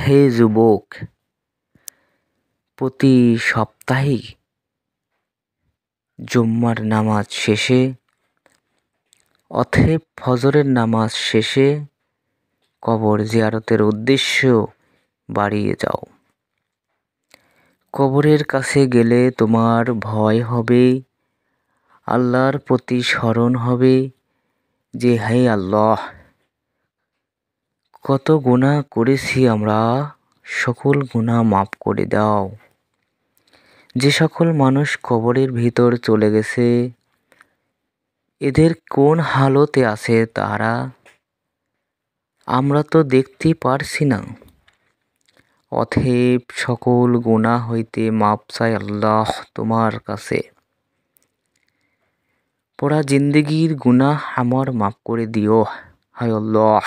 হে যুবক, প্রতি সপ্তাহেই জুম্মার নামাজ শেষে অতএব ফজরের নামাজ শেষে কবর জিয়ারতের উদ্দেশ্য বাড়িয়ে যাও। কবরের কাছে গেলে তোমার ভয় হবে, আল্লাহর প্রতি স্মরণ হবে যে হে আল্লাহ, কত গুনাহ করেছি আমরা, সকল গুনাহ মাফ করে দাও। যে সকল মানুষ কবরের ভিতর চলে গেছে, এদের কোন হালতে আছে তারা আমরা তো দেখতে পারছি না। অতএব সকল গুনাহ হইতে মাপ চাই আল্লাহ তোমার কাছে। পুরা জিন্দেগির গুনাহ আমার মাফ করে দিও, হায় আল্লাহ।